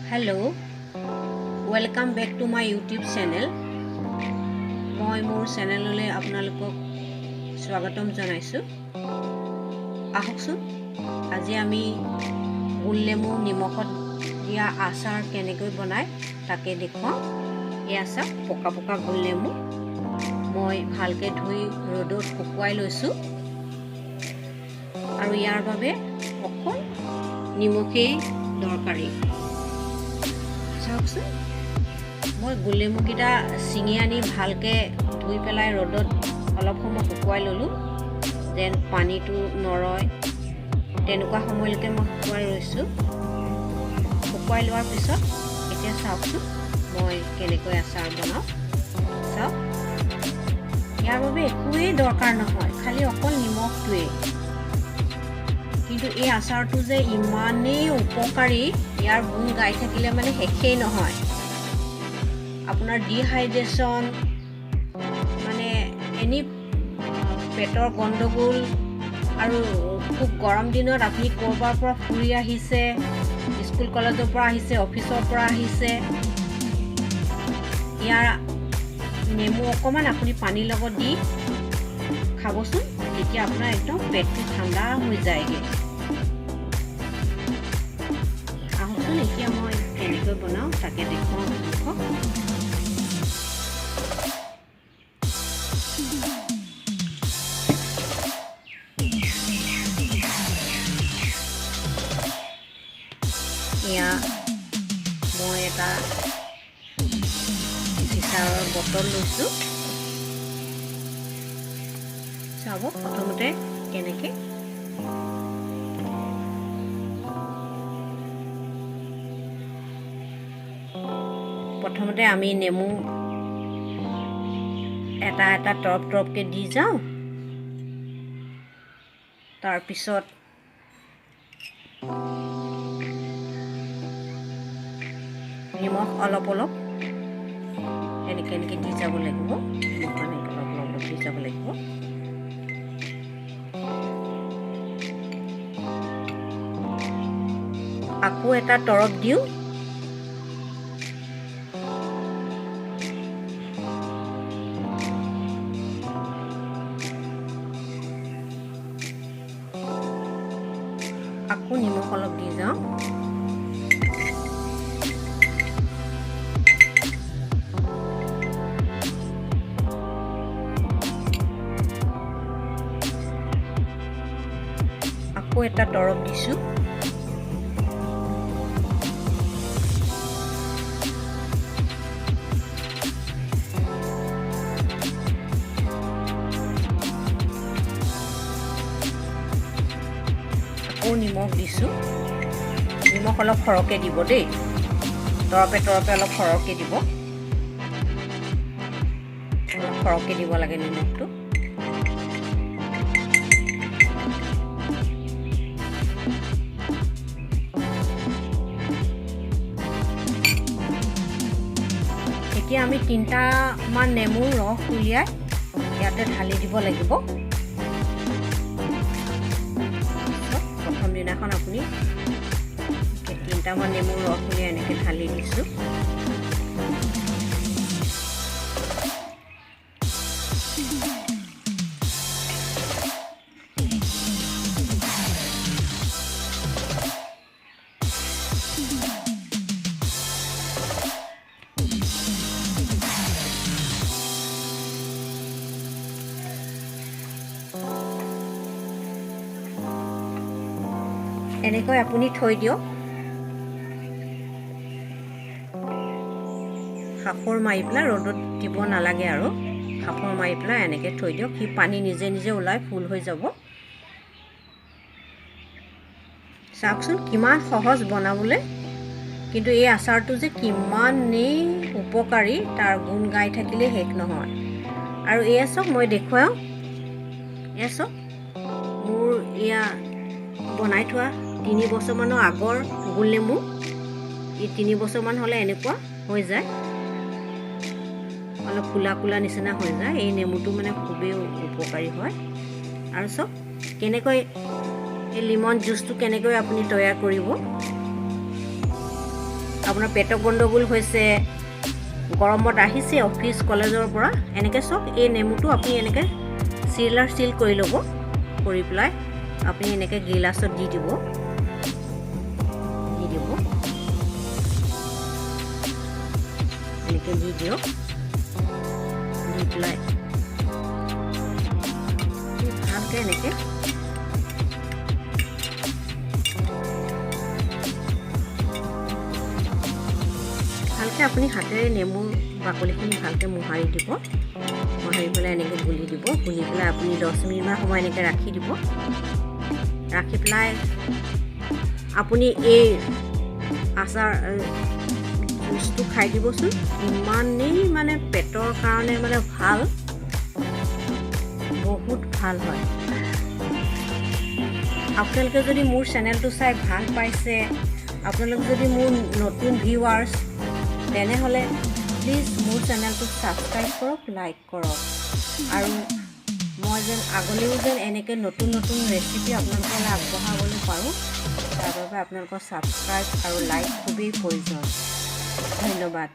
Hello, welcome back to my YouTube channel. মই মোৰ চেনেললৈ আপোনালোকক স্বাগতম জনাইছো। আহকচোন আজি আমি গোল নেমু নিমখত দিয়া আচাৰ কেনেকৈ বনায় তাকে দেখুৱাম। এই আচাৰ পকা পকা গোল নেমু মই ভালকৈ ধুই ৰ'দত শুকুৱাই লৈছো আৰু ইয়াৰ বাবে অকল নিমখেই দৰকাৰী। চাওকচোন মই গোল নেমুকেইটা ছিঙি আনি ভালকৈ ধুই পেলাই ৰ'দত অলপ সময় শুকুৱাই ল'লোঁ। দেন পানীটো নৰয় তেনেকুৱা সময়লৈকে মই শুকুৱাই ৰৈছোঁ। শুকুৱাই লোৱাৰ পিছত এতিয়া চাওকচোন মই কেনেকৈ আচাৰ বনাওঁ। চাওক ইয়াৰ বাবে একোৱেই দৰকাৰ নহয়, খালি অকল নিমখটোৱেই। কিন্তু এই আচাৰটো যে ইমানেই উপকাৰী, ইয়াৰ গুণ গাই থাকিলে মানে শেষেই নহয়। আপোনাৰ ডিহাইড্ৰেশ্যন মানে এনি পেটৰ গণ্ডগোল আৰু খুব গৰম দিনত আপুনি ক'ৰবাৰ পৰা ফুৰি আহিছে, স্কুল কলেজৰ পৰা আহিছে, অফিচৰ পৰা আহিছে, ইয়াৰ নেমু অকণমান আপুনি পানীৰ লগত দি খাবচোন, তেতিয়া আপোনাৰ একদম পেটটো ঠাণ্ডা হৈ যায়গৈ। আহকচোন এতিয়া মই কেনেকৈ বনাওঁ তাকে দেখুৱাওঁ। এয়া মই এটা চিচাৰৰ বটল লৈছোঁ। চাব প্ৰথমতে কেনেকৈ আমি নেমু এটা এটা তৰপ তৰপকৈ দি যাওঁ। তাৰপিছত নিমখ অলপ অলপ এনেকৈ দি যাব লাগিব। নিমখ এনেকৈ অলপ অলপ দি যাব লাগিব। আকৌ এটা তৰপ দিওঁ। আকৌ নিমখ অলপ দি যাওঁ। আকৌ এটা তৰপ দিছোঁ। আকৌ নিমখ দিছোঁ। নিমখ অলপ সৰহকৈ দিব দেই, তৰপে তৰপে অলপ সৰহকৈ দিব। অলপ সৰহকৈ দিব লাগে নিমখটো। এতিয়া আমি 3টামান নেমুৰ ৰস উলিয়াই ইয়াতে ঢালি দিব লাগিব। প্ৰথম দিনাখন আপুনি 3টামান নেমুৰ ৰস উলিয়াই এনেকৈ ঢালি দিছোঁ। এনেকৈ আপুনি থৈ দিয়ক। সাফৰ মাৰি পেলাই ৰ'দত দিব নালাগে আৰু সাফৰ মাৰি পেলাই এনেকৈ থৈ দিয়ক। সি পানী নিজে নিজে ওলাই ফুল হৈ যাব। চাওকচোন কিমান সহজ বনাবলৈ, কিন্তু এই আচাৰটো যে কিমানেই উপকাৰী তাৰ গুণ গাই থাকিলে শেষ নহয়। আৰু এয়া চাওক মই দেখুৱাওঁ। এয়া চাওক মোৰ এয়া বনাই থোৱা 3 বছৰমানৰ আগৰ গোল নেমু। এই 3 বছৰমান হ'লে এনেকুৱা হৈ যায়, অলপ কোলা কোলা নিচিনা হৈ যায়। এই নেমুটো মানে খুবেই উপকাৰী হয়। আৰু চাওক কেনেকৈ এই লিমন জুচটো কেনেকৈ আপুনি তৈয়াৰ কৰিব। আপোনাৰ পেটৰ গণ্ডগোল হৈছে, গৰমত আহিছে অফিচ কলেজৰ পৰা, এনেকৈ চাওক এই নেমুটো আপুনি এনেকৈ চিল কৰি ল'ব। কৰি পেলাই আপুনি এনেকৈ গিলাচত দি দিব। এনেকৈ দি দিয়ক। দি পেলাই ভালকৈ এনেকৈ আপুনি হাতেৰে নেমুৰ বাকলিখিনি ভালকৈ মোহাৰি দিব। মোহাৰি পেলাই এনেকৈ গুলি দিব। গুলি পেলাই আপুনি 10 মিনিটমান সময় এনেকৈ ৰাখি দিব। ৰাখি পেলাই আপুনি এই আচাৰ জুচটো খাই দিবচোন। ইমানেই মানে পেটৰ কাৰণে মানে ভাল, বহুত ভাল হয়। আপোনালোকে যদি মোৰ চেনেলটো চাই ভাল পাইছে, আপোনালোক যদি মোৰ নতুন ভিউৱাৰ্ছ, তেনেহ'লে প্লিজ মোৰ চেনেলটো ছাবস্ক্ৰাইব কৰক, লাইক কৰক। আৰু মই যেন আগলৈও যেন এনেকৈ নতুন ৰেচিপি আপোনালোকলৈ আগবঢ়াবলৈ পাৰোঁ, তাৰ বাবে আপোনালোকৰ ছাবস্ক্ৰাইব আৰু লাইক খুবেই প্ৰয়োজন। ধন্যবাদ।